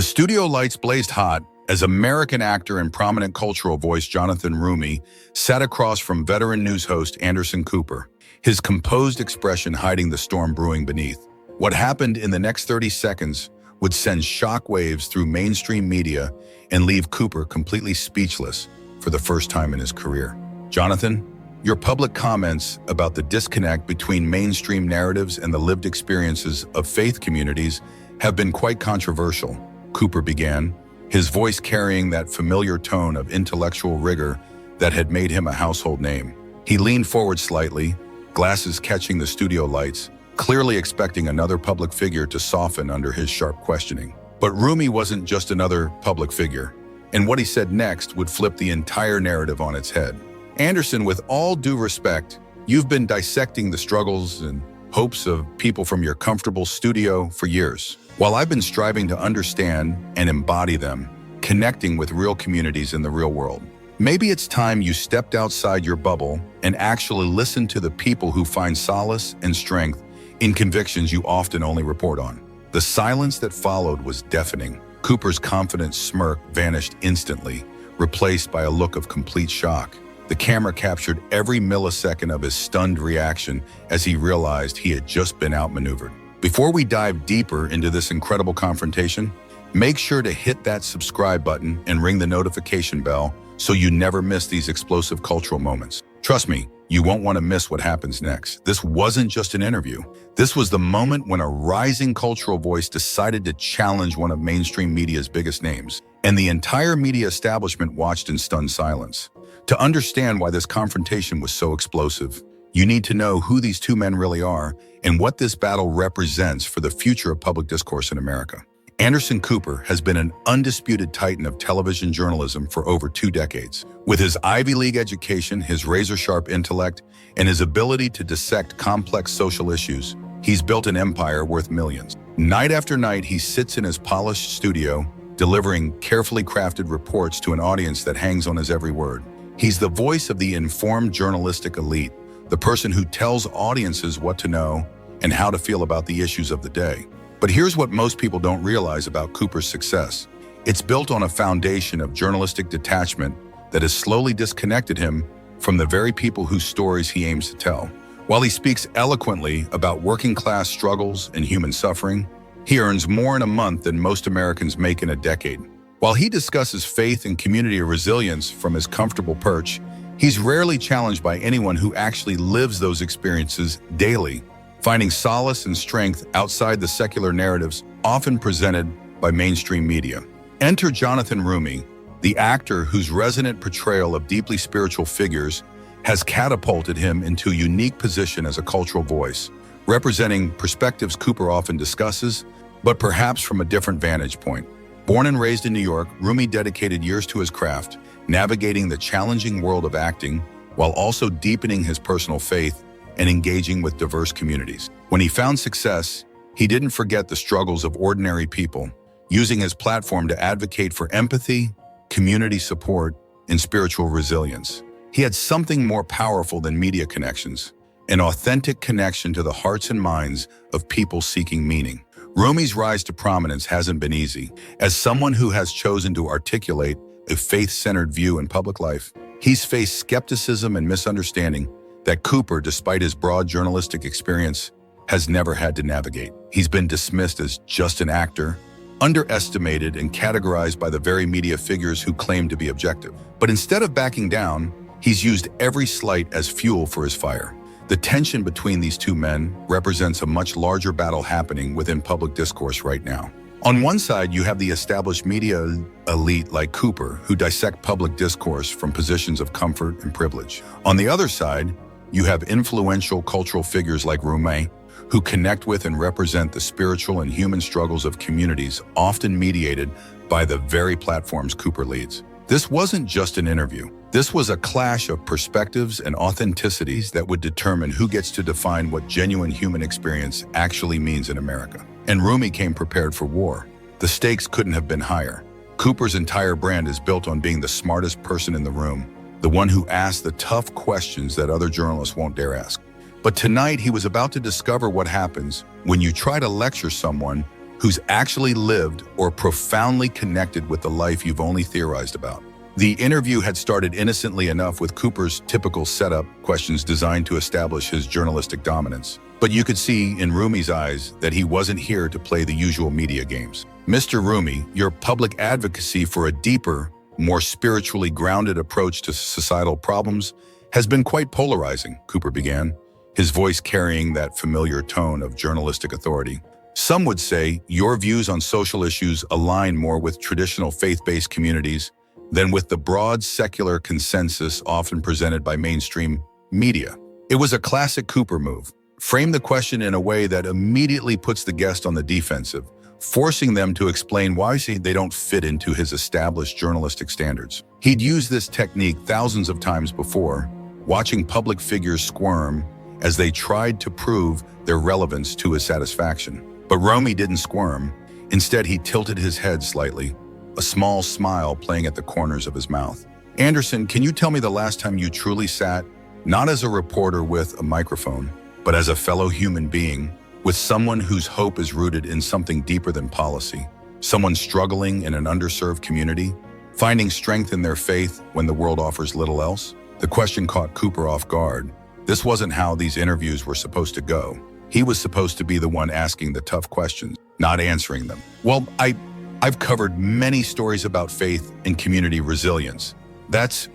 The studio lights blazed hot as American actor and prominent cultural voice Jonathan Roumie sat across from veteran news host Anderson Cooper, his composed expression hiding the storm brewing beneath. What happened in the next 30 seconds would send shockwaves through mainstream media and leave Cooper completely speechless for the first time in his career. Jonathan, your public comments about the disconnect between mainstream narratives and the lived experiences of faith communities have been quite controversial, Cooper began, his voice carrying that familiar tone of intellectual rigor that had made him a household name. He leaned forward slightly, glasses catching the studio lights, clearly expecting another public figure to soften under his sharp questioning. But Roumie wasn't just another public figure, and what he said next would flip the entire narrative on its head. Anderson, with all due respect, you've been dissecting the struggles and hopes of people from your comfortable studio for years, while I've been striving to understand and embody them, connecting with real communities in the real world. Maybe it's time you stepped outside your bubble and actually listened to the people who find solace and strength in convictions you often only report on. The silence that followed was deafening. Cooper's confident smirk vanished instantly, replaced by a look of complete shock. The camera captured every millisecond of his stunned reaction as he realized he had just been outmaneuvered. Before we dive deeper into this incredible confrontation, make sure to hit that subscribe button and ring the notification bell so you never miss these explosive cultural moments. Trust me, you won't want to miss what happens next. This wasn't just an interview. This was the moment when a rising cultural voice decided to challenge one of mainstream media's biggest names, and the entire media establishment watched in stunned silence. To understand why this confrontation was so explosive, you need to know who these two men really are and what this battle represents for the future of public discourse in America. Anderson Cooper has been an undisputed titan of television journalism for over 2 decades. With his Ivy League education, his razor-sharp intellect, and his ability to dissect complex social issues, he's built an empire worth millions. Night after night, he sits in his polished studio, delivering carefully crafted reports to an audience that hangs on his every word. He's the voice of the informed journalistic elite, the person who tells audiences what to know and how to feel about the issues of the day. But here's what most people don't realize about Cooper's success. It's built on a foundation of journalistic detachment that has slowly disconnected him from the very people whose stories he aims to tell. While he speaks eloquently about working-class struggles and human suffering, he earns more in a month than most Americans make in a decade. While he discusses faith and community resilience from his comfortable perch, he's rarely challenged by anyone who actually lives those experiences daily, finding solace and strength outside the secular narratives often presented by mainstream media. Enter Jonathan Roumie, the actor whose resonant portrayal of deeply spiritual figures has catapulted him into a unique position as a cultural voice, representing perspectives Cooper often discusses, but perhaps from a different vantage point. Born and raised in New York, Roumie dedicated years to his craft, navigating the challenging world of acting while also deepening his personal faith and engaging with diverse communities. When he found success, he didn't forget the struggles of ordinary people, using his platform to advocate for empathy, community support, and spiritual resilience. He had something more powerful than media connections, an authentic connection to the hearts and minds of people seeking meaning. Roumie's rise to prominence hasn't been easy. As someone who has chosen to articulate a faith-centered view in public life, he's faced skepticism and misunderstanding that Cooper, despite his broad journalistic experience, has never had to navigate. He's been dismissed as just an actor, underestimated and categorized by the very media figures who claim to be objective. But instead of backing down, he's used every slight as fuel for his fire. The tension between these two men represents a much larger battle happening within public discourse right now. On one side, you have the established media elite like Cooper, who dissect public discourse from positions of comfort and privilege. On the other side, you have influential cultural figures like Roumie, who connect with and represent the spiritual and human struggles of communities often mediated by the very platforms Cooper leads. This wasn't just an interview. This was a clash of perspectives and authenticities that would determine who gets to define what genuine human experience actually means in America. And Roumie came prepared for war. The stakes couldn't have been higher. Cooper's entire brand is built on being the smartest person in the room, the one who asks the tough questions that other journalists won't dare ask. But tonight, he was about to discover what happens when you try to lecture someone who's actually lived or profoundly connected with the life you've only theorized about. The interview had started innocently enough with Cooper's typical setup questions designed to establish his journalistic dominance. But you could see in Roumie's eyes that he wasn't here to play the usual media games. Mr. Roumie, your public advocacy for a deeper, more spiritually grounded approach to societal problems has been quite polarizing, Cooper began, his voice carrying that familiar tone of journalistic authority. Some would say your views on social issues align more with traditional faith-based communities than with the broad secular consensus often presented by mainstream media. It was a classic Cooper move. Frame the question in a way that immediately puts the guest on the defensive, forcing them to explain why they don't fit into his established journalistic standards. He'd used this technique thousands of times before, watching public figures squirm as they tried to prove their relevance to his satisfaction. But Roumie didn't squirm. Instead, he tilted his head slightly, a small smile playing at the corners of his mouth. Anderson, can you tell me the last time you truly sat, not as a reporter with a microphone, but as a fellow human being, with someone whose hope is rooted in something deeper than policy, someone struggling in an underserved community, finding strength in their faith when the world offers little else? The question caught Cooper off guard. This wasn't how these interviews were supposed to go. He was supposed to be the one asking the tough questions, not answering them. Well, I've covered many stories about faith and community resilience. That's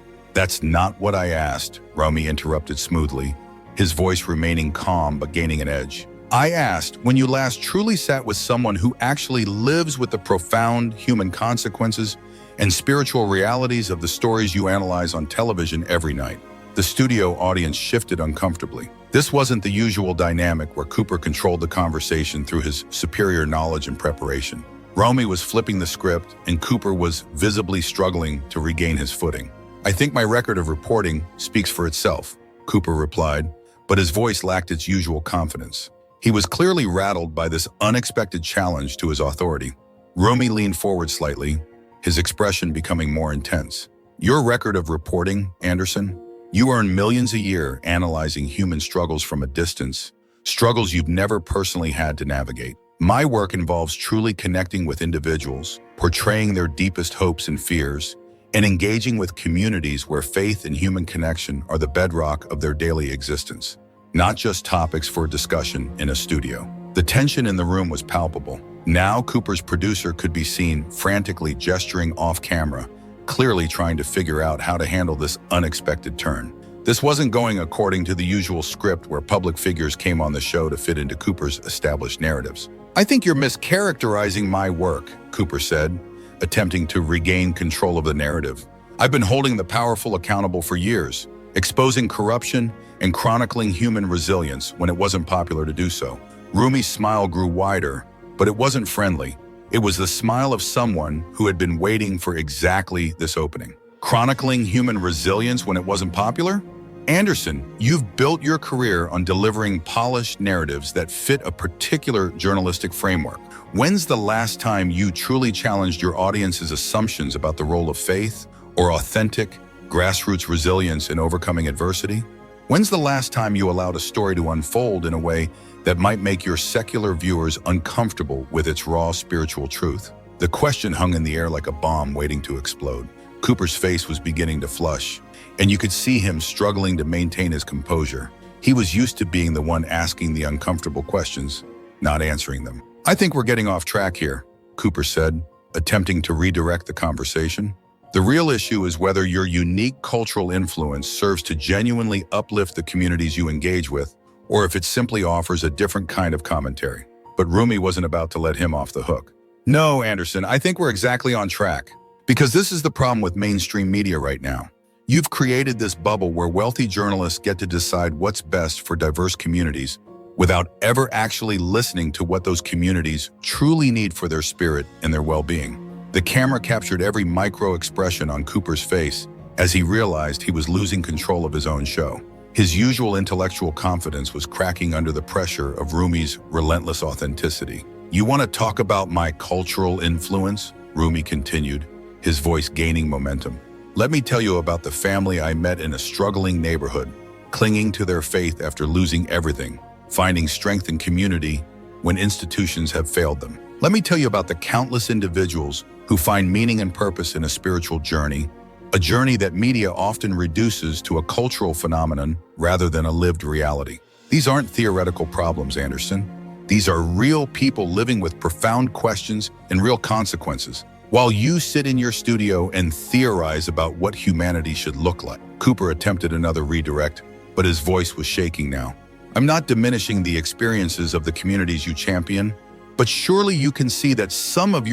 not what I asked, Roumie interrupted smoothly, his voice remaining calm but gaining an edge. I asked when you last truly sat with someone who actually lives with the profound human consequences and spiritual realities of the stories you analyze on television every night. The studio audience shifted uncomfortably. This wasn't the usual dynamic where Cooper controlled the conversation through his superior knowledge and preparation. Roumie was flipping the script, and Cooper was visibly struggling to regain his footing. I think my record of reporting speaks for itself, Cooper replied, but his voice lacked its usual confidence. He was clearly rattled by this unexpected challenge to his authority. Roumie leaned forward slightly, his expression becoming more intense. Your record of reporting, Anderson? You earn millions a year analyzing human struggles from a distance, struggles you've never personally had to navigate. My work involves truly connecting with individuals, portraying their deepest hopes and fears, and engaging with communities where faith and human connection are the bedrock of their daily existence, not just topics for discussion in a studio. The tension in the room was palpable. Now Cooper's producer could be seen frantically gesturing off camera, clearly trying to figure out how to handle this unexpected turn. This wasn't going according to the usual script where public figures came on the show to fit into Cooper's established narratives. I think you're mischaracterizing my work, Cooper said, attempting to regain control of the narrative. I've been holding the powerful accountable for years, exposing corruption and chronicling human resilience when it wasn't popular to do so. Roumie's smile grew wider, but it wasn't friendly. It was the smile of someone who had been waiting for exactly this opening. Chronicling human resilience when it wasn't popular? Anderson, you've built your career on delivering polished narratives that fit a particular journalistic framework. When's the last time you truly challenged your audience's assumptions about the role of faith or authentic, grassroots resilience in overcoming adversity? When's the last time you allowed a story to unfold in a way that might make your secular viewers uncomfortable with its raw spiritual truth? The question hung in the air like a bomb waiting to explode. Cooper's face was beginning to flush, and you could see him struggling to maintain his composure. He was used to being the one asking the uncomfortable questions, not answering them. I think we're getting off track here, Cooper said, attempting to redirect the conversation. The real issue is whether your unique cultural influence serves to genuinely uplift the communities you engage with, or if it simply offers a different kind of commentary. But Roumie wasn't about to let him off the hook. No, Anderson, I think we're exactly on track. Because this is the problem with mainstream media right now. You've created this bubble where wealthy journalists get to decide what's best for diverse communities without ever actually listening to what those communities truly need for their spirit and their well-being. The camera captured every micro-expression on Cooper's face as he realized he was losing control of his own show. His usual intellectual confidence was cracking under the pressure of Roumie's relentless authenticity. You want to talk about my cultural influence? Roumie continued, his voice gaining momentum. Let me tell you about the family I met in a struggling neighborhood, clinging to their faith after losing everything, finding strength in community when institutions have failed them. Let me tell you about the countless individuals who find meaning and purpose in a spiritual journey, a journey that media often reduces to a cultural phenomenon rather than a lived reality. These aren't theoretical problems, Anderson. These are real people living with profound questions and real consequences. While you sit in your studio and theorize about what humanity should look like, Cooper attempted another redirect, but his voice was shaking now. I'm not diminishing the experiences of the communities you champion, but surely you can see that some of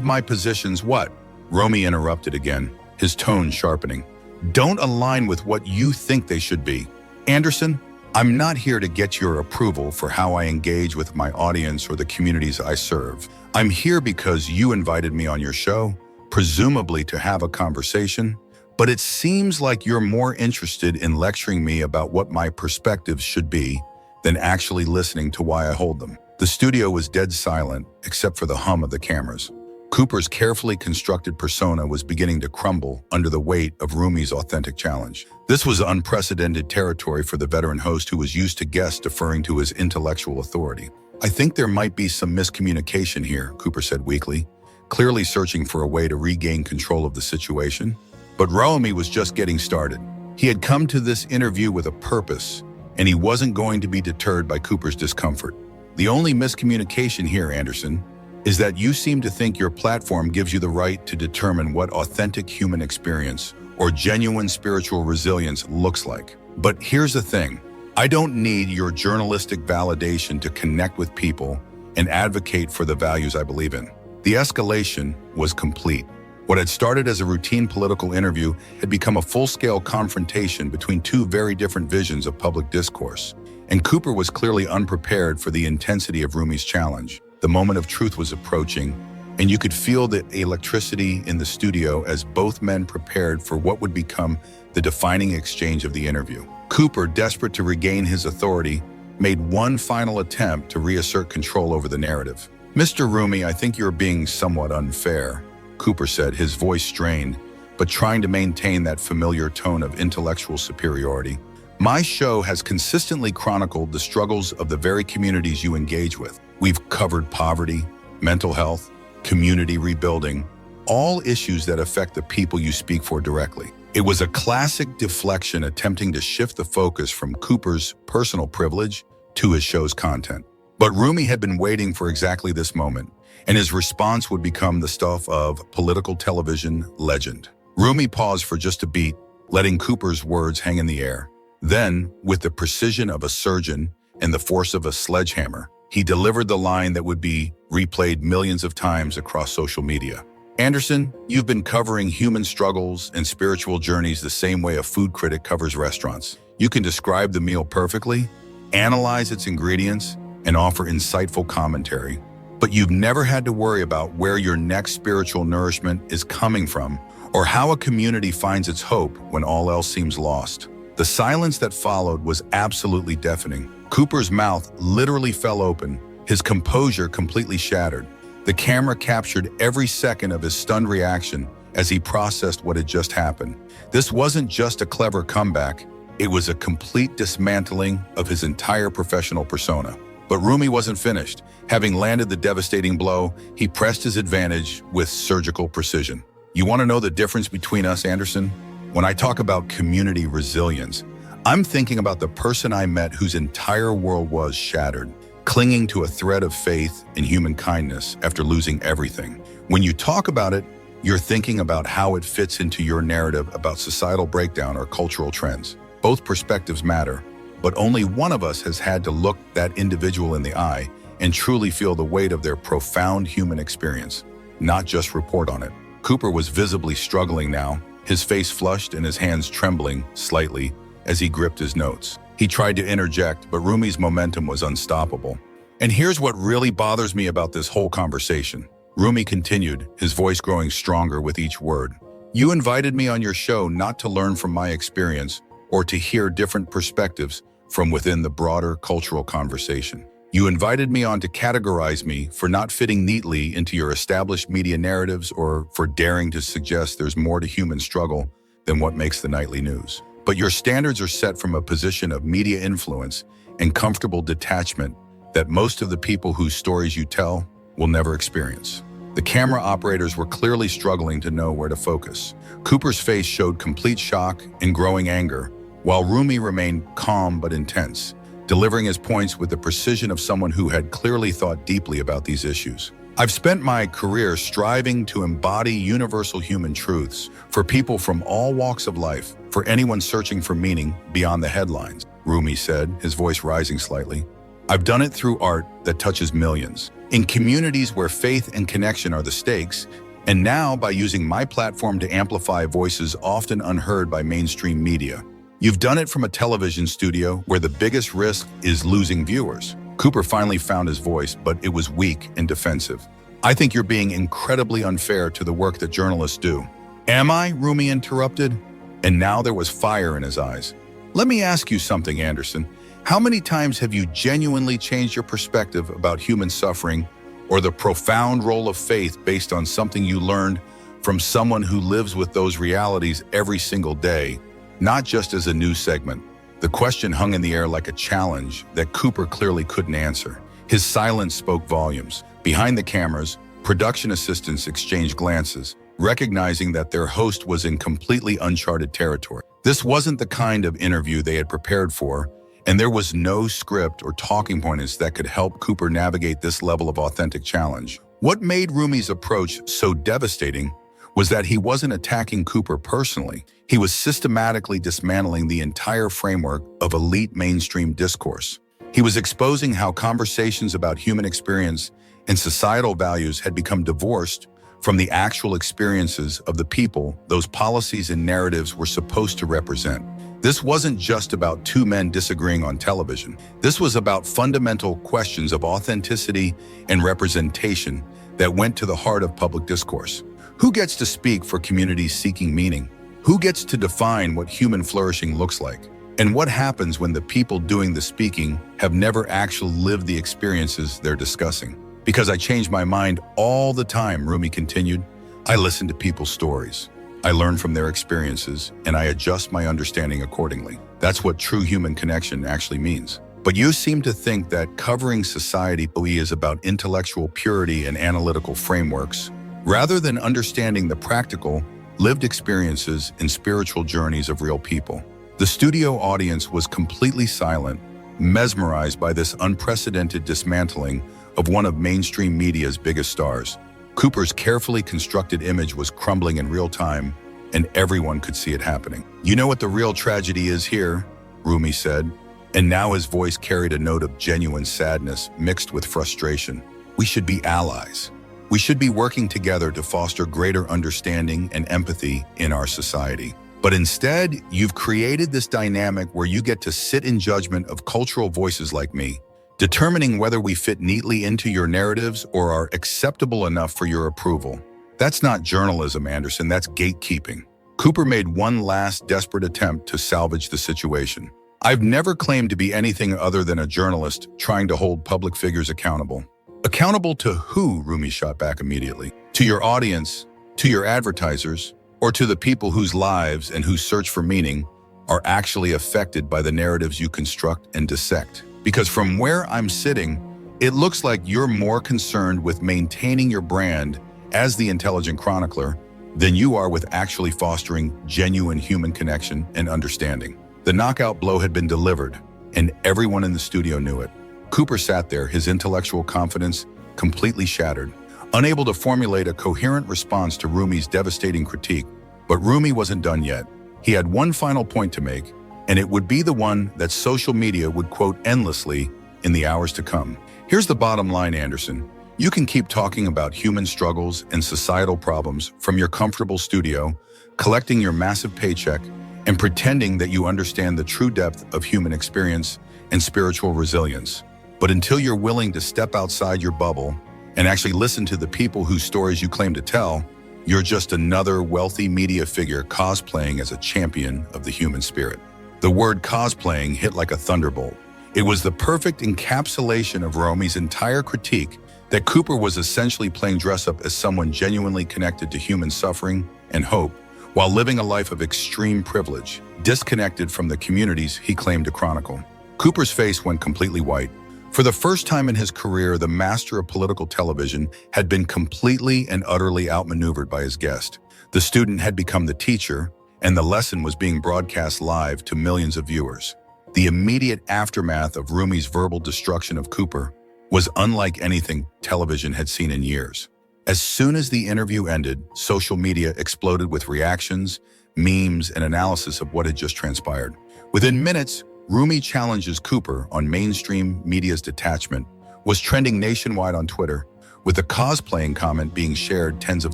my positions, what? Roumie interrupted again, his tone sharpening, don't align with what you think they should be. Anderson, I'm not here to get your approval for how I engage with my audience or the communities I serve. I'm here because you invited me on your show, presumably to have a conversation, but it seems like you're more interested in lecturing me about what my perspectives should be than actually listening to why I hold them. The studio was dead silent, except for the hum of the cameras. Cooper's carefully constructed persona was beginning to crumble under the weight of Roumie's authentic challenge. This was unprecedented territory for the veteran host who was used to guests deferring to his intellectual authority. I think there might be some miscommunication here, Cooper said weakly, clearly searching for a way to regain control of the situation. But Roumie was just getting started. He had come to this interview with a purpose, and he wasn't going to be deterred by Cooper's discomfort. The only miscommunication here, Anderson, is that you seem to think your platform gives you the right to determine what authentic human experience or genuine spiritual resilience looks like. But here's the thing. I don't need your journalistic validation to connect with people and advocate for the values I believe in. The escalation was complete. What had started as a routine political interview had become a full-scale confrontation between two very different visions of public discourse. And Cooper was clearly unprepared for the intensity of Roumie's challenge. The moment of truth was approaching, and you could feel the electricity in the studio as both men prepared for what would become the defining exchange of the interview. Cooper, desperate to regain his authority, made one final attempt to reassert control over the narrative. "Mr. Roumie, I think you're being somewhat unfair," Cooper said, his voice strained, but trying to maintain that familiar tone of intellectual superiority. "My show has consistently chronicled the struggles of the very communities you engage with. We've covered poverty, mental health, community rebuilding, all issues that affect the people you speak for directly." It was a classic deflection attempting to shift the focus from Cooper's personal privilege to his show's content. But Roumie had been waiting for exactly this moment, and his response would become the stuff of political television legend. Roumie paused for just a beat, letting Cooper's words hang in the air. Then, with the precision of a surgeon and the force of a sledgehammer, he delivered the line that would be replayed millions of times across social media. "Anderson, you've been covering human struggles and spiritual journeys the same way a food critic covers restaurants. You can describe the meal perfectly, analyze its ingredients, and offer insightful commentary. But you've never had to worry about where your next spiritual nourishment is coming from or how a community finds its hope when all else seems lost." The silence that followed was absolutely deafening. Cooper's mouth literally fell open, his composure completely shattered. The camera captured every second of his stunned reaction as he processed what had just happened. This wasn't just a clever comeback, it was a complete dismantling of his entire professional persona. But Roumie wasn't finished. Having landed the devastating blow, he pressed his advantage with surgical precision. "You want to know the difference between us, Anderson? When I talk about community resilience, I'm thinking about the person I met whose entire world was shattered, clinging to a thread of faith and human kindness after losing everything. When you talk about it, you're thinking about how it fits into your narrative about societal breakdown or cultural trends. Both perspectives matter, but only one of us has had to look that individual in the eye and truly feel the weight of their profound human experience, not just report on it." Cooper was visibly struggling now, his face flushed and his hands trembling slightly as he gripped his notes. He tried to interject, but Roumie's momentum was unstoppable. "And here's what really bothers me about this whole conversation," Roumie continued, his voice growing stronger with each word. "You invited me on your show not to learn from my experience or to hear different perspectives from within the broader cultural conversation. You invited me on to categorize me for not fitting neatly into your established media narratives or for daring to suggest there's more to human struggle than what makes the nightly news. But your standards are set from a position of media influence and comfortable detachment that most of the people whose stories you tell will never experience. The camera operators were clearly struggling to know where to focus. Cooper's face showed complete shock and growing anger, while Roumie remained calm but intense, delivering his points with the precision of someone who had clearly thought deeply about these issues. I've spent my career striving to embody universal human truths for people from all walks of life, for anyone searching for meaning beyond the headlines, Roumie said, his voice rising slightly. I've done it through art that touches millions, in communities where faith and connection are the stakes, and now by using my platform to amplify voices often unheard by mainstream media. You've done it from a television studio where the biggest risk is losing viewers. Cooper finally found his voice, but it was weak and defensive. I think you're being incredibly unfair to the work that journalists do. Am I? Roumie interrupted, and now there was fire in his eyes. Let me ask you something, Anderson. How many times have you genuinely changed your perspective about human suffering or the profound role of faith based on something you learned from someone who lives with those realities every single day, not just as a news segment? The question hung in the air like a challenge that Cooper clearly couldn't answer. His silence spoke volumes. Behind the cameras, production assistants exchanged glances, recognizing that their host was in completely uncharted territory. This wasn't the kind of interview they had prepared for, and there was no script or talking points that could help Cooper navigate this level of authentic challenge. What made Roumie's approach so devastating was that he wasn't attacking Cooper personally. He was systematically dismantling the entire framework of elite mainstream discourse. He was exposing how conversations about human experience and societal values had become divorced from the actual experiences of the people those policies and narratives were supposed to represent. This wasn't just about two men disagreeing on television. This was about fundamental questions of authenticity and representation that went to the heart of public discourse. Who gets to speak for communities seeking meaning? Who gets to define what human flourishing looks like? And what happens when the people doing the speaking have never actually lived the experiences they're discussing? Because I change my mind all the time, Roumie continued. I listen to people's stories. I learn from their experiences, and I adjust my understanding accordingly. That's what true human connection actually means. But you seem to think that covering society is about intellectual purity and analytical frameworks, rather than understanding the practical, lived experiences and spiritual journeys of real people. The studio audience was completely silent, mesmerized by this unprecedented dismantling of one of mainstream media's biggest stars. Cooper's carefully constructed image was crumbling in real time, and everyone could see it happening. You know what the real tragedy is here, Roumie said, and now his voice carried a note of genuine sadness mixed with frustration. We should be allies. We should be working together to foster greater understanding and empathy in our society. But instead, you've created this dynamic where you get to sit in judgment of cultural voices like me, determining whether we fit neatly into your narratives or are acceptable enough for your approval. That's not journalism, Anderson, that's gatekeeping. Cooper made one last desperate attempt to salvage the situation. I've never claimed to be anything other than a journalist trying to hold public figures accountable. Accountable to who? Roumie shot back immediately. To your audience, to your advertisers, or to the people whose lives and whose search for meaning are actually affected by the narratives you construct and dissect. Because from where I'm sitting, it looks like you're more concerned with maintaining your brand as the intelligent chronicler than you are with actually fostering genuine human connection and understanding. The knockout blow had been delivered, and everyone in the studio knew it. Cooper sat there, his intellectual confidence completely shattered, unable to formulate a coherent response to Roumie's devastating critique. But Roumie wasn't done yet. He had one final point to make, and it would be the one that social media would quote endlessly in the hours to come. Here's the bottom line, Anderson. You can keep talking about human struggles and societal problems from your comfortable studio, collecting your massive paycheck, and pretending that you understand the true depth of human experience and spiritual resilience. But until you're willing to step outside your bubble and actually listen to the people whose stories you claim to tell, you're just another wealthy media figure cosplaying as a champion of the human spirit. The word cosplaying hit like a thunderbolt. It was the perfect encapsulation of Roumie's entire critique that Cooper was essentially playing dress-up as someone genuinely connected to human suffering and hope, while living a life of extreme privilege, disconnected from the communities he claimed to chronicle. Cooper's face went completely white. For the first time in his career, the master of political television had been completely and utterly outmaneuvered by his guest. The student had become the teacher, and the lesson was being broadcast live to millions of viewers. The immediate aftermath of Roumie's verbal destruction of Cooper was unlike anything television had seen in years. As soon as the interview ended, social media exploded with reactions, memes, and analysis of what had just transpired. Within minutes, Roumie challenges Cooper on mainstream media's detachment was trending nationwide on Twitter, with the cosplaying comment being shared tens of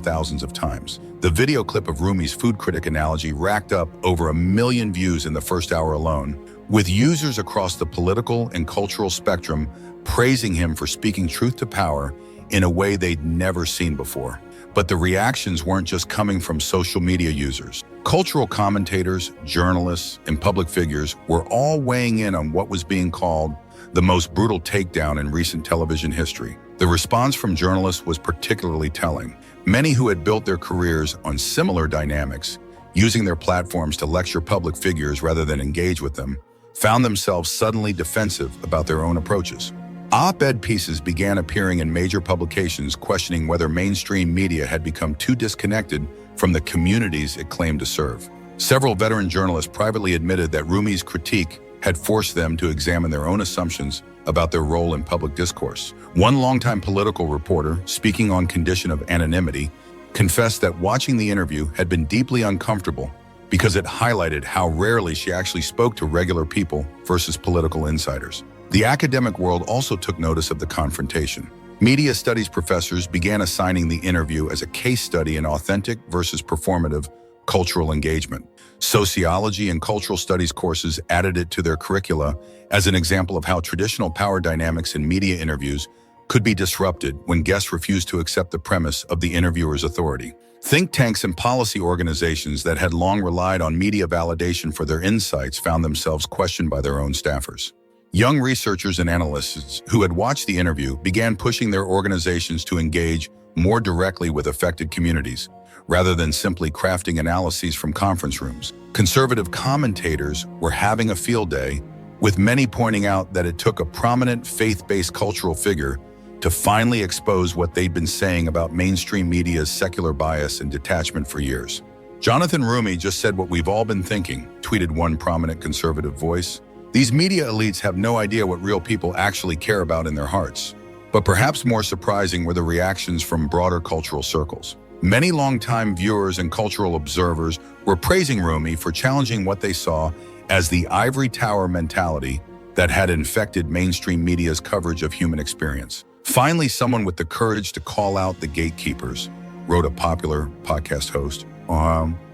thousands of times. The video clip of Roumie's food critic analogy racked up over 1 million views in the first hour alone, with users across the political and cultural spectrum praising him for speaking truth to power in a way they'd never seen before. But the reactions weren't just coming from social media users. Cultural commentators, journalists, and public figures were all weighing in on what was being called the most brutal takedown in recent television history. The response from journalists was particularly telling. Many who had built their careers on similar dynamics, using their platforms to lecture public figures rather than engage with them, found themselves suddenly defensive about their own approaches. Op-ed pieces began appearing in major publications questioning whether mainstream media had become too disconnected from the communities it claimed to serve. Several veteran journalists privately admitted that Roumie's critique had forced them to examine their own assumptions about their role in public discourse. One longtime political reporter, speaking on condition of anonymity, confessed that watching the interview had been deeply uncomfortable because it highlighted how rarely she actually spoke to regular people versus political insiders. The academic world also took notice of the confrontation. Media studies professors began assigning the interview as a case study in authentic versus performative cultural engagement. Sociology and cultural studies courses added it to their curricula as an example of how traditional power dynamics in media interviews could be disrupted when guests refused to accept the premise of the interviewer's authority. Think tanks and policy organizations that had long relied on media validation for their insights found themselves questioned by their own staffers. Young researchers and analysts who had watched the interview began pushing their organizations to engage more directly with affected communities, rather than simply crafting analyses from conference rooms. Conservative commentators were having a field day, with many pointing out that it took a prominent faith-based cultural figure to finally expose what they'd been saying about mainstream media's secular bias and detachment for years. Jonathan Roumie just said what we've all been thinking, tweeted one prominent conservative voice. These media elites have no idea what real people actually care about in their hearts. But perhaps more surprising were the reactions from broader cultural circles. Many longtime viewers and cultural observers were praising Roumie for challenging what they saw as the ivory tower mentality that had infected mainstream media's coverage of human experience. Finally, someone with the courage to call out the gatekeepers, wrote a popular podcast host.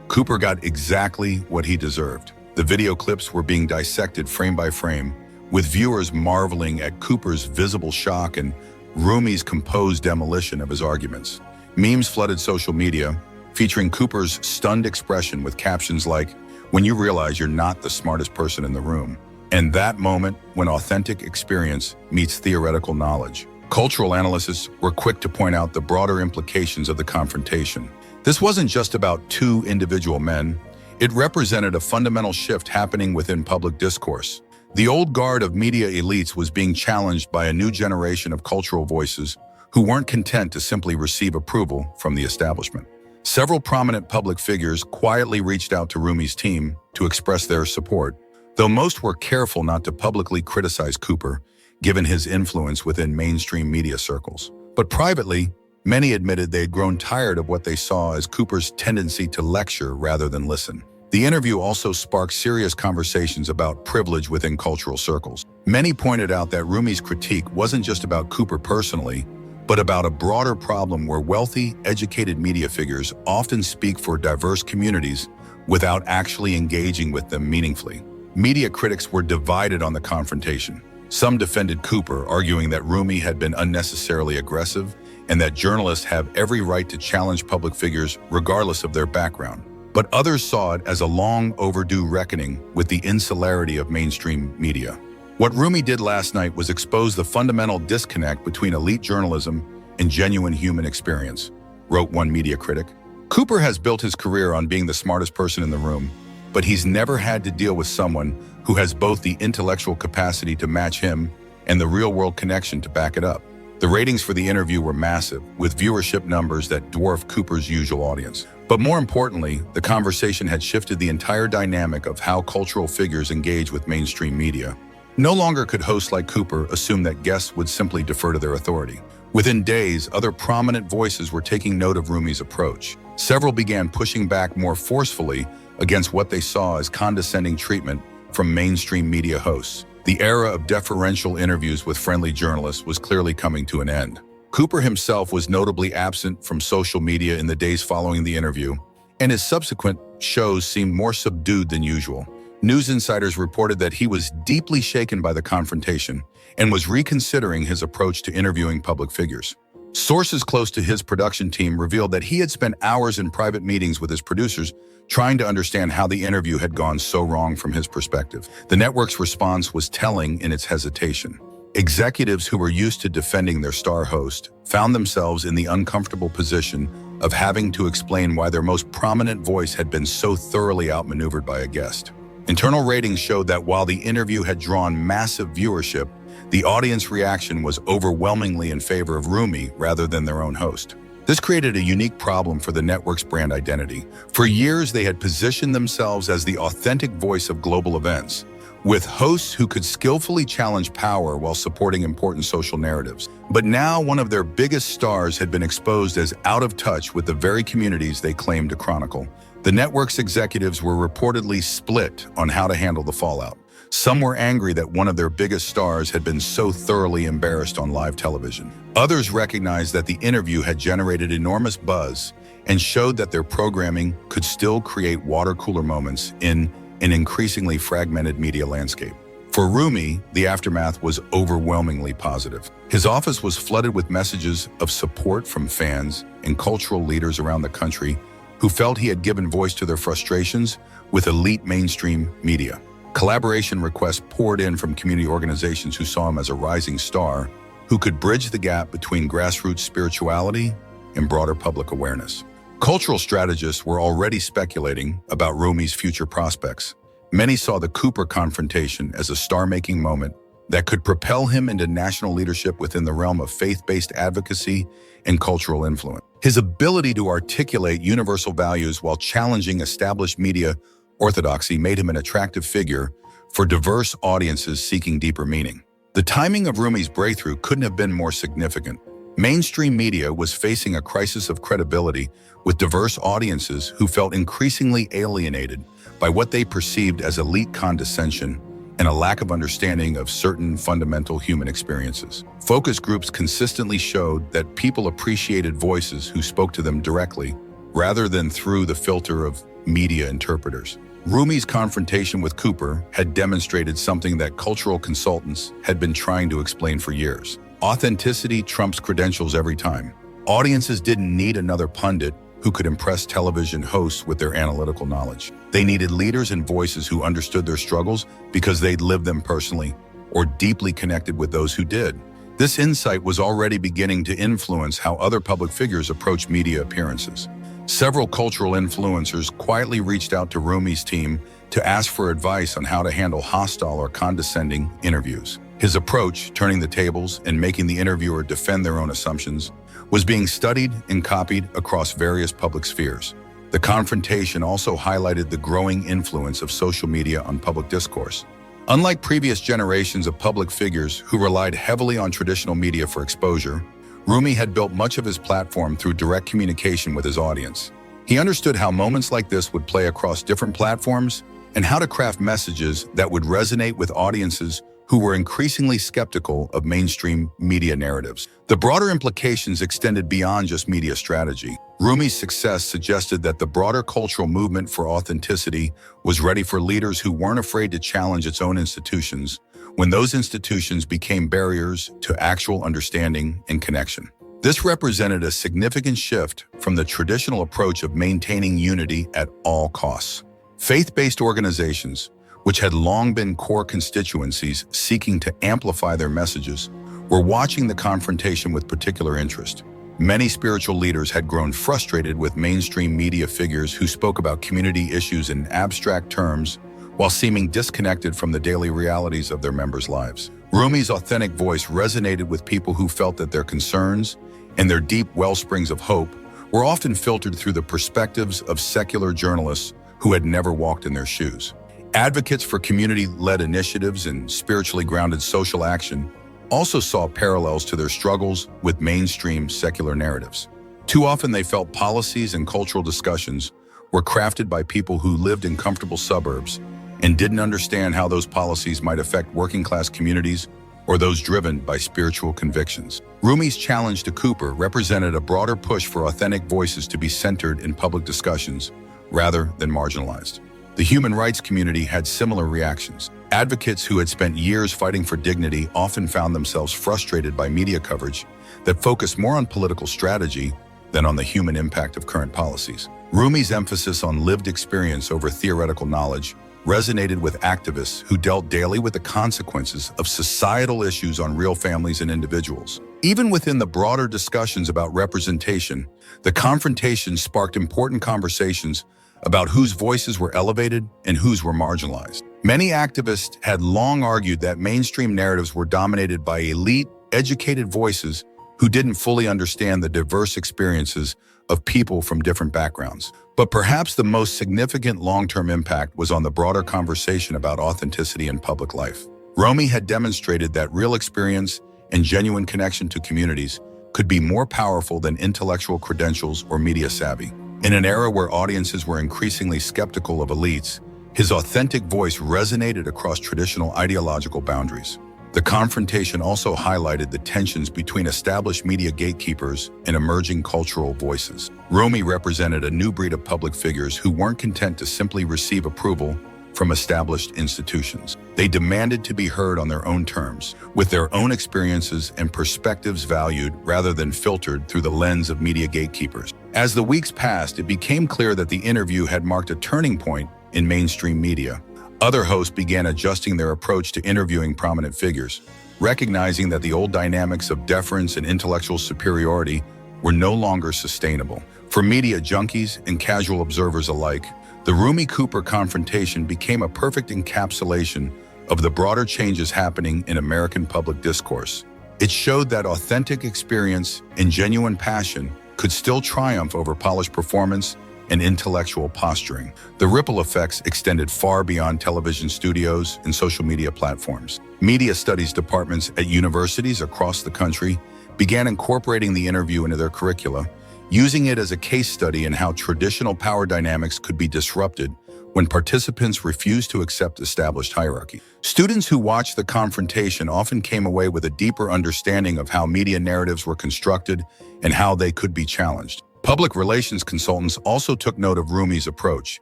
Cooper got exactly what he deserved. The video clips were being dissected frame by frame, with viewers marveling at Cooper's visible shock and Roumie's composed demolition of his arguments. Memes flooded social media, featuring Cooper's stunned expression with captions like, "When you realize you're not the smartest person in the room," and that moment when authentic experience meets theoretical knowledge. Cultural analysts were quick to point out the broader implications of the confrontation. This wasn't just about two individual men. It represented a fundamental shift happening within public discourse. The old guard of media elites was being challenged by a new generation of cultural voices who weren't content to simply receive approval from the establishment. Several prominent public figures quietly reached out to Roumie's team to express their support, though most were careful not to publicly criticize Cooper, given his influence within mainstream media circles. But privately, many admitted they had grown tired of what they saw as Cooper's tendency to lecture rather than listen. The interview also sparked serious conversations about privilege within cultural circles. Many pointed out that Roumie's critique wasn't just about Cooper personally, but about a broader problem where wealthy, educated media figures often speak for diverse communities without actually engaging with them meaningfully. Media critics were divided on the confrontation. Some defended Cooper, arguing that Roumie had been unnecessarily aggressive and that journalists have every right to challenge public figures regardless of their background. But others saw it as a long overdue reckoning with the insularity of mainstream media. What Roumie did last night was expose the fundamental disconnect between elite journalism and genuine human experience, wrote one media critic. Cooper has built his career on being the smartest person in the room, but he's never had to deal with someone who has both the intellectual capacity to match him and the real-world connection to back it up. The ratings for the interview were massive, with viewership numbers that dwarfed Cooper's usual audience. But more importantly, the conversation had shifted the entire dynamic of how cultural figures engage with mainstream media. No longer could hosts like Cooper assume that guests would simply defer to their authority. Within days, other prominent voices were taking note of Roumie's approach. Several began pushing back more forcefully against what they saw as condescending treatment from mainstream media hosts. The era of deferential interviews with friendly journalists was clearly coming to an end. Cooper himself was notably absent from social media in the days following the interview, and his subsequent shows seemed more subdued than usual. News insiders reported that he was deeply shaken by the confrontation and was reconsidering his approach to interviewing public figures. Sources close to his production team revealed that he had spent hours in private meetings with his producers trying to understand how the interview had gone so wrong from his perspective. The network's response was telling in its hesitation. Executives who were used to defending their star host found themselves in the uncomfortable position of having to explain why their most prominent voice had been so thoroughly outmaneuvered by a guest. Internal ratings showed that while the interview had drawn massive viewership, the audience reaction was overwhelmingly in favor of Roumie rather than their own host. This created a unique problem for the network's brand identity. For years, they had positioned themselves as the authentic voice of global events, with hosts who could skillfully challenge power while supporting important social narratives. But now one of their biggest stars had been exposed as out of touch with the very communities they claimed to chronicle. The network's executives were reportedly split on how to handle the fallout. Some were angry that one of their biggest stars had been so thoroughly embarrassed on live television. Others recognized that the interview had generated enormous buzz and showed that their programming could still create water cooler moments in an increasingly fragmented media landscape. For Roumie, the aftermath was overwhelmingly positive. His office was flooded with messages of support from fans and cultural leaders around the country who felt he had given voice to their frustrations with elite mainstream media. Collaboration requests poured in from community organizations who saw him as a rising star who could bridge the gap between grassroots spirituality and broader public awareness. Cultural strategists were already speculating about Roumie's future prospects. Many saw the Cooper confrontation as a star-making moment that could propel him into national leadership within the realm of faith-based advocacy and cultural influence. His ability to articulate universal values while challenging established media orthodoxy made him an attractive figure for diverse audiences seeking deeper meaning. The timing of Roumie's breakthrough couldn't have been more significant. Mainstream media was facing a crisis of credibility with diverse audiences who felt increasingly alienated by what they perceived as elite condescension and a lack of understanding of certain fundamental human experiences. Focus groups consistently showed that people appreciated voices who spoke to them directly, rather than through the filter of media interpreters. Roumie's confrontation with Cooper had demonstrated something that cultural consultants had been trying to explain for years. Authenticity trumps credentials every time. Audiences didn't need another pundit who could impress television hosts with their analytical knowledge. They needed leaders and voices who understood their struggles because they'd lived them personally or deeply connected with those who did. This insight was already beginning to influence how other public figures approach media appearances. Several cultural influencers quietly reached out to Roumie's team to ask for advice on how to handle hostile or condescending interviews. His approach, turning the tables and making the interviewer defend their own assumptions, was being studied and copied across various public spheres. The confrontation also highlighted the growing influence of social media on public discourse. Unlike previous generations of public figures who relied heavily on traditional media for exposure, Roumie had built much of his platform through direct communication with his audience. He understood how moments like this would play across different platforms and how to craft messages that would resonate with audiences who were increasingly skeptical of mainstream media narratives. The broader implications extended beyond just media strategy. Roumie's success suggested that the broader cultural movement for authenticity was ready for leaders who weren't afraid to challenge its own institutions when those institutions became barriers to actual understanding and connection. This represented a significant shift from the traditional approach of maintaining unity at all costs. Faith-based organizations, which had long been core constituencies seeking to amplify their messages, were watching the confrontation with particular interest. Many spiritual leaders had grown frustrated with mainstream media figures who spoke about community issues in abstract terms while seeming disconnected from the daily realities of their members' lives. Roumie's authentic voice resonated with people who felt that their concerns and their deep wellsprings of hope were often filtered through the perspectives of secular journalists who had never walked in their shoes. Advocates for community-led initiatives and spiritually grounded social action also saw parallels to their struggles with mainstream secular narratives. Too often they felt policies and cultural discussions were crafted by people who lived in comfortable suburbs and didn't understand how those policies might affect working-class communities or those driven by spiritual convictions. Roumie's challenge to Cooper represented a broader push for authentic voices to be centered in public discussions rather than marginalized. The human rights community had similar reactions. Advocates who had spent years fighting for dignity often found themselves frustrated by media coverage that focused more on political strategy than on the human impact of current policies. Roumie's emphasis on lived experience over theoretical knowledge resonated with activists who dealt daily with the consequences of societal issues on real families and individuals. Even within the broader discussions about representation, the confrontation sparked important conversations about whose voices were elevated and whose were marginalized. Many activists had long argued that mainstream narratives were dominated by elite, educated voices who didn't fully understand the diverse experiences of people from different backgrounds. But perhaps the most significant long-term impact was on the broader conversation about authenticity in public life. Roumie had demonstrated that real experience and genuine connection to communities could be more powerful than intellectual credentials or media savvy. In an era where audiences were increasingly skeptical of elites, his authentic voice resonated across traditional ideological boundaries. The confrontation also highlighted the tensions between established media gatekeepers and emerging cultural voices. Roumie represented a new breed of public figures who weren't content to simply receive approval from established institutions. They demanded to be heard on their own terms, with their own experiences and perspectives valued rather than filtered through the lens of media gatekeepers. As the weeks passed, it became clear that the interview had marked a turning point in mainstream media. Other hosts began adjusting their approach to interviewing prominent figures, recognizing that the old dynamics of deference and intellectual superiority were no longer sustainable. For media junkies and casual observers alike, the Roumie-Cooper confrontation became a perfect encapsulation of the broader changes happening in American public discourse. It showed that authentic experience and genuine passion could still triumph over polished performance and intellectual posturing. The ripple effects extended far beyond television studios and social media platforms. Media studies departments at universities across the country began incorporating the interview into their curricula, using it as a case study in how traditional power dynamics could be disrupted when participants refused to accept established hierarchy. Students who watched the confrontation often came away with a deeper understanding of how media narratives were constructed and how they could be challenged. Public relations consultants also took note of Roumie's approach,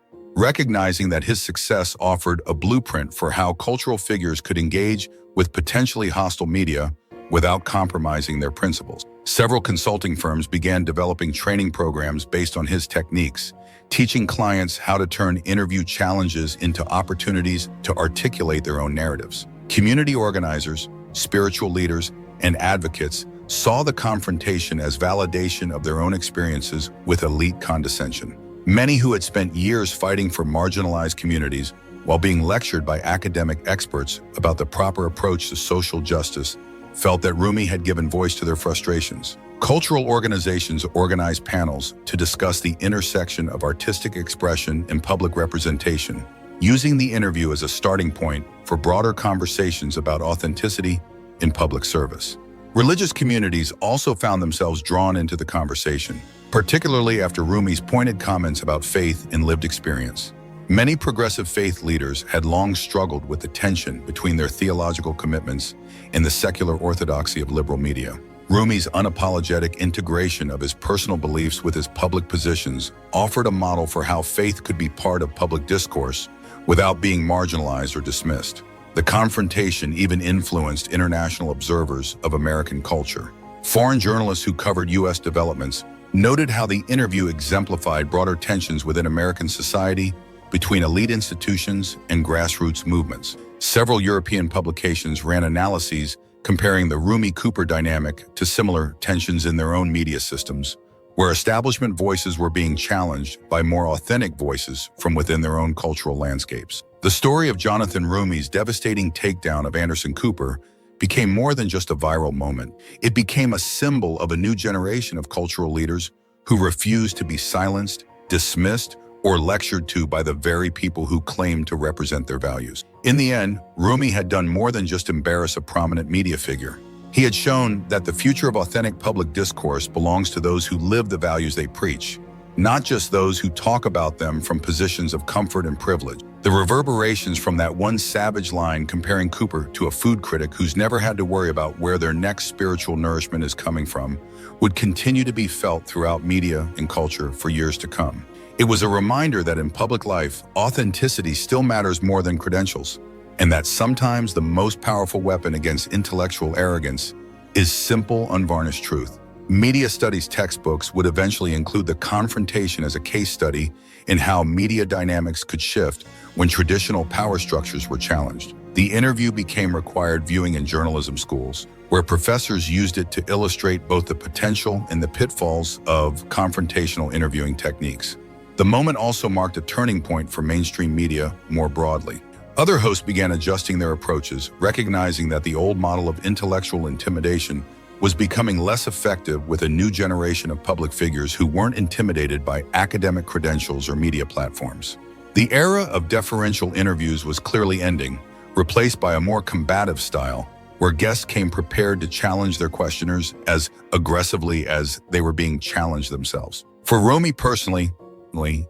recognizing that his success offered a blueprint for how cultural figures could engage with potentially hostile media without compromising their principles. Several consulting firms began developing training programs based on his techniques, teaching clients how to turn interview challenges into opportunities to articulate their own narratives. Community organizers, spiritual leaders, and advocates saw the confrontation as validation of their own experiences with elite condescension. Many who had spent years fighting for marginalized communities while being lectured by academic experts about the proper approach to social justice felt that Roumie had given voice to their frustrations. Cultural organizations organized panels to discuss the intersection of artistic expression and public representation, using the interview as a starting point for broader conversations about authenticity in public service. Religious communities also found themselves drawn into the conversation, particularly after Roumie's pointed comments about faith and lived experience. Many progressive faith leaders had long struggled with the tension between their theological commitments and the secular orthodoxy of liberal media. Roumie's unapologetic integration of his personal beliefs with his public positions offered a model for how faith could be part of public discourse without being marginalized or dismissed. The confrontation even influenced international observers of American culture. Foreign journalists who covered U.S. developments noted how the interview exemplified broader tensions within American society between elite institutions and grassroots movements. Several European publications ran analyses comparing the Roumie-Cooper dynamic to similar tensions in their own media systems, where establishment voices were being challenged by more authentic voices from within their own cultural landscapes. The story of Jonathan Roumie's devastating takedown of Anderson Cooper became more than just a viral moment. It became a symbol of a new generation of cultural leaders who refused to be silenced, dismissed, or lectured to by the very people who claimed to represent their values. In the end, Roumie had done more than just embarrass a prominent media figure. He had shown that the future of authentic public discourse belongs to those who live the values they preach, not just those who talk about them from positions of comfort and privilege. The reverberations from that one savage line comparing Cooper to a food critic who's never had to worry about where their next spiritual nourishment is coming from would continue to be felt throughout media and culture for years to come. It was a reminder that in public life, authenticity still matters more than credentials, and that sometimes the most powerful weapon against intellectual arrogance is simple, unvarnished truth. Media studies textbooks would eventually include the confrontation as a case study in how media dynamics could shift when traditional power structures were challenged. The interview became required viewing in journalism schools, where professors used it to illustrate both the potential and the pitfalls of confrontational interviewing techniques. The moment also marked a turning point for mainstream media more broadly. Other hosts began adjusting their approaches, recognizing that the old model of intellectual intimidation was becoming less effective with a new generation of public figures who weren't intimidated by academic credentials or media platforms. The era of deferential interviews was clearly ending, replaced by a more combative style, where guests came prepared to challenge their questioners as aggressively as they were being challenged themselves. For Roumie personally,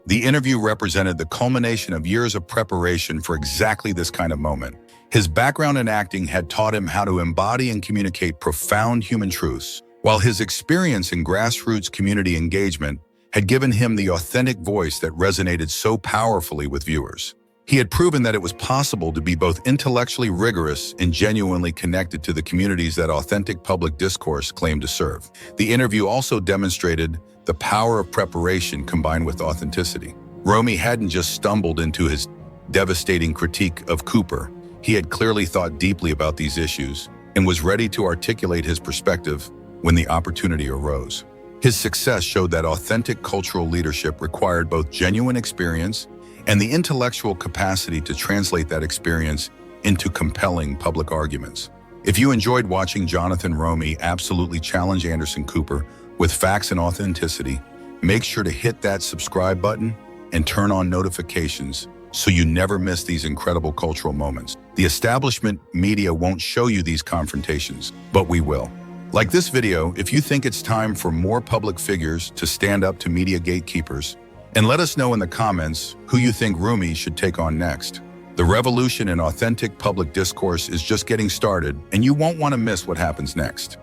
the interview represented the culmination of years of preparation for exactly this kind of moment. His background in acting had taught him how to embody and communicate profound human truths, while his experience in grassroots community engagement had given him the authentic voice that resonated so powerfully with viewers. He had proven that it was possible to be both intellectually rigorous and genuinely connected to the communities that authentic public discourse claimed to serve. The interview also demonstrated the power of preparation combined with authenticity. Roumie hadn't just stumbled into his devastating critique of Cooper. He had clearly thought deeply about these issues and was ready to articulate his perspective when the opportunity arose. His success showed that authentic cultural leadership required both genuine experience and the intellectual capacity to translate that experience into compelling public arguments. If you enjoyed watching Jonathan Roumie absolutely challenge Anderson Cooper with facts and authenticity, make sure to hit that subscribe button and turn on notifications so you never miss these incredible cultural moments. The establishment media won't show you these confrontations, but we will. Like this video if you think it's time for more public figures to stand up to media gatekeepers, and let us know in the comments who you think Roumie should take on next. The revolution in authentic public discourse is just getting started, and you won't want to miss what happens next.